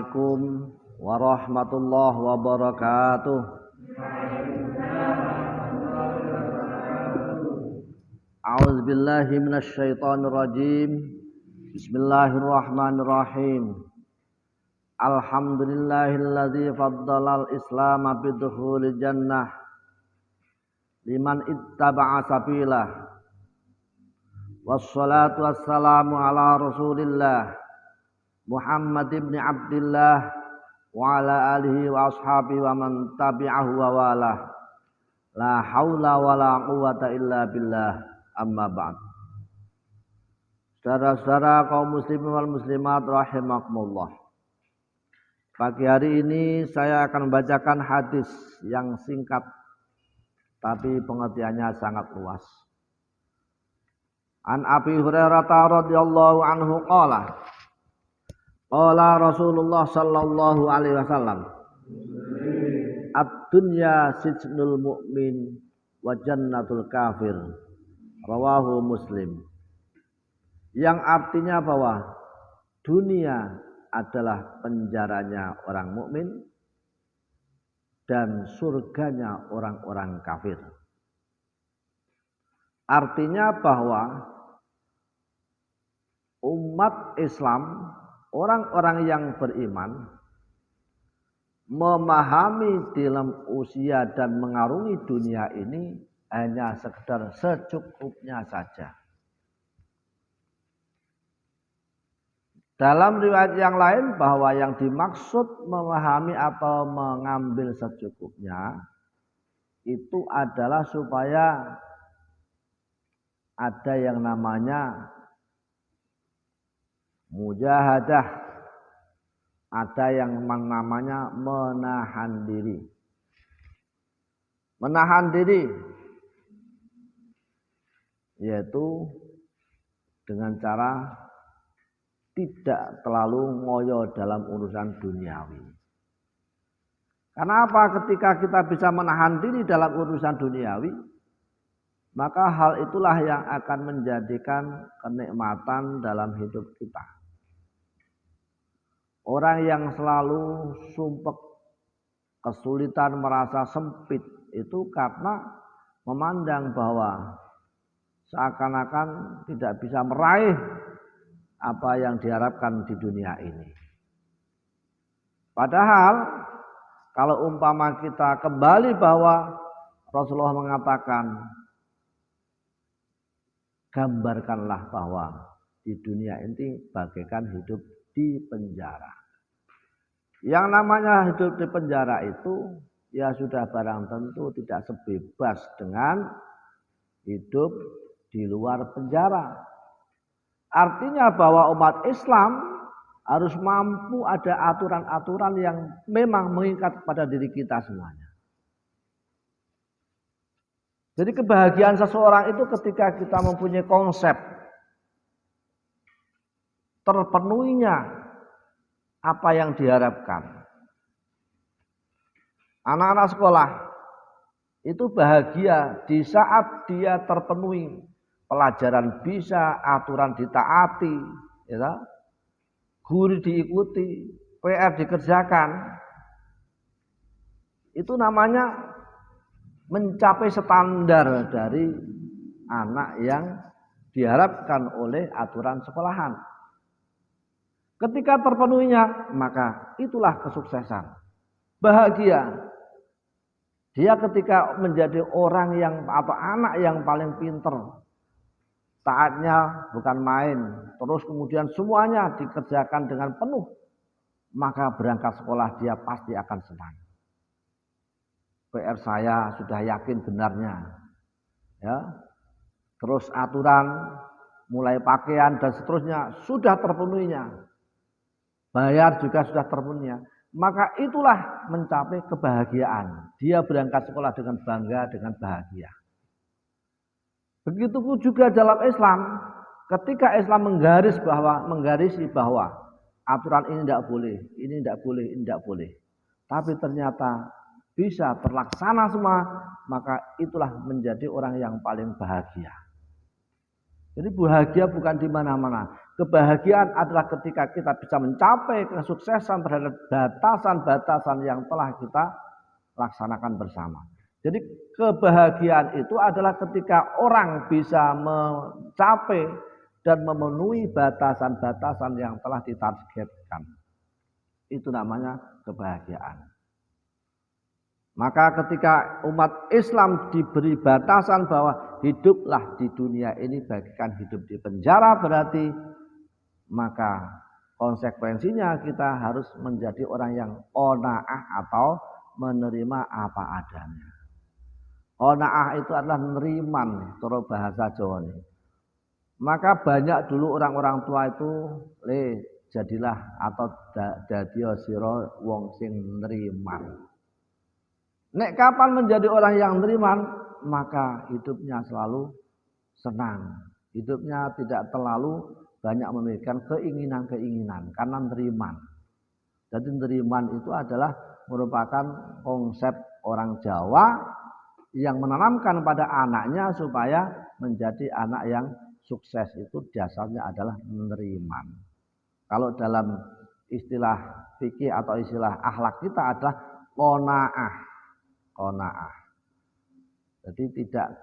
Assalamualaikum warahmatullahi wabarakatuh. A'udzubillahi minasyaitonirrajim. Bismillahirrahmanirrahim. Alhamdulillahilladzi faddalal Islam bidukhulil jannah liman ittaba'a sabilah. Wassalatu wassalamu ala Rasulillah Muhammad ibn Abdillah wa ala alihi wa ashabihi wa man tabi'ahu wa walah. La haula wa la quwata illa billah. Amma ba'd. Saudara-saudara kaum muslimin wal muslimat rahimakumullah. Pagi hari ini saya akan membacakan hadis yang singkat tapi pengertiannya sangat luas. An Abi Hurairah radhiyallahu anhu qala qala Rasulullah sallallahu alaihi wasallam, ad-dunya sijnul mu'min wa jannatul kafir. Rawahu Muslim. Yang artinya bahwa dunia adalah penjaranya orang mukmin dan surganya orang-orang kafir. Artinya bahwa umat Islam, orang-orang yang beriman, memahami dalam usia dan mengarungi dunia ini hanya sekedar secukupnya saja. Dalam riwayat yang lain bahwa yang dimaksud memahami atau mengambil secukupnya itu adalah supaya ada yang namanya mujahadah, ada yang namanya menahan diri. Menahan diri yaitu dengan cara tidak terlalu ngoyo dalam urusan duniawi. Karena apa? Ketika kita bisa menahan diri dalam urusan duniawi, maka hal itulah yang akan menjadikan kenikmatan dalam hidup kita. Orang yang selalu sumpek, kesulitan, merasa sempit itu karena memandang bahwa seakan-akan tidak bisa meraih apa yang diharapkan di dunia ini. Padahal kalau umpama kita kembali bahwa Rasulullah mengatakan, gambarkanlah bahwa di dunia ini bagaikan hidup di penjara. Yang namanya hidup di penjara itu ya sudah barang tentu tidak sebebas dengan hidup di luar penjara. Artinya bahwa umat Islam harus mampu ada aturan-aturan yang memang mengikat kepada diri kita semuanya. Jadi kebahagiaan seseorang itu ketika kita mempunyai konsep terpenuhinya apa yang diharapkan. Anak-anak sekolah itu bahagia di saat dia terpenuhi pelajaran bisa, aturan ditaati, ya, guru diikuti, PR dikerjakan. Itu namanya mencapai standar dari anak yang diharapkan oleh aturan sekolahan. Ketika terpenuhinya, maka itulah kesuksesan. Bahagia. Dia ketika menjadi orang yang atau anak yang paling pinter, taatnya bukan main, terus kemudian semuanya dikerjakan dengan penuh, maka berangkat sekolah dia pasti akan senang. PR saya sudah yakin benarnya, ya. Terus aturan, mulai pakaian dan seterusnya sudah terpenuhinya, bayar juga sudah terpenuhinya, maka itulah mencapai kebahagiaan. Dia berangkat sekolah dengan bangga, dengan bahagia. Begitu juga dalam Islam, ketika Islam menggarisi bahwa aturan ini tidak boleh, ini tidak boleh, ini tidak boleh, tapi ternyata bisa terlaksana semua, maka itulah menjadi orang yang paling bahagia. Jadi bahagia bukan di mana-mana. Kebahagiaan adalah ketika kita bisa mencapai kesuksesan terhadap batasan-batasan yang telah kita laksanakan bersama. Jadi kebahagiaan itu adalah ketika orang bisa mencapai dan memenuhi batasan-batasan yang telah ditargetkan. Itu namanya kebahagiaan. Maka ketika umat Islam diberi batasan bahwa hiduplah di dunia ini bagaikan hidup di penjara, berarti maka konsekuensinya kita harus menjadi orang yang qanaah atau menerima apa adanya. Qanaah itu adalah neriman, cara bahasa Jawa ini. Maka banyak dulu orang-orang tua itu jadilah atau dadiya sira wong sing neriman. Nek kapan menjadi orang yang neriman, maka hidupnya selalu senang. Hidupnya tidak terlalu banyak memikirkan keinginan-keinginan karena neriman. Jadi neriman itu adalah merupakan konsep orang Jawa yang menanamkan pada anaknya supaya menjadi anak yang sukses. Itu dasarnya adalah neriman. Kalau dalam istilah fikih atau istilah akhlak kita adalah qanaah. Jadi tidak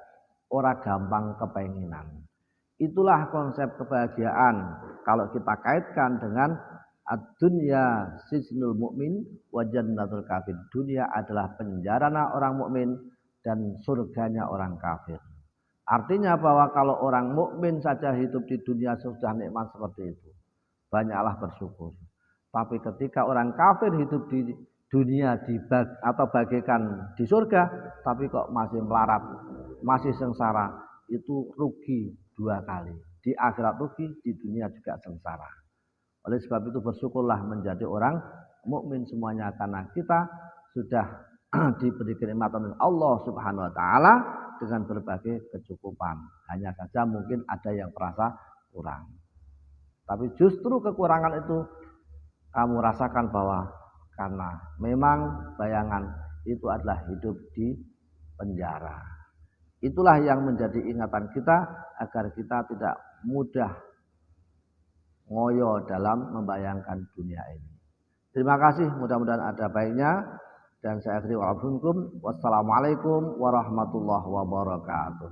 ora gampang kepenginan. Itulah konsep kebahagiaan kalau kita kaitkan dengan ad-dunya sijnul mukmin wa jannatul kafir. Dunia adalah penjara orang mukmin dan surganya orang kafir. Artinya bahwa kalau orang mukmin saja hidup di dunia sudah nikmat seperti itu, banyaklah bersyukur. Tapi ketika orang kafir hidup di dunia atau bagaikan di surga, tapi kok masih melarat, masih sengsara, itu rugi 2 kali. Di akhirat rugi, di dunia juga sengsara. Oleh sebab itu bersyukurlah menjadi orang mukmin semuanya, karena kita sudah diberi kenikmatan oleh Allah Subhanahu wa taala dengan berbagai kecukupan. Hanya saja mungkin ada yang merasa kurang. Tapi justru kekurangan itu kamu rasakan bahwa karena memang bayangan itu adalah hidup di penjara. Itulah yang menjadi ingatan kita agar kita tidak mudah ngoyo dalam membayangkan dunia ini. Terima kasih, mudah-mudahan ada baiknya. Dan saya akhiri wa'alaikum. Wassalamualaikum warahmatullahi wabarakatuh.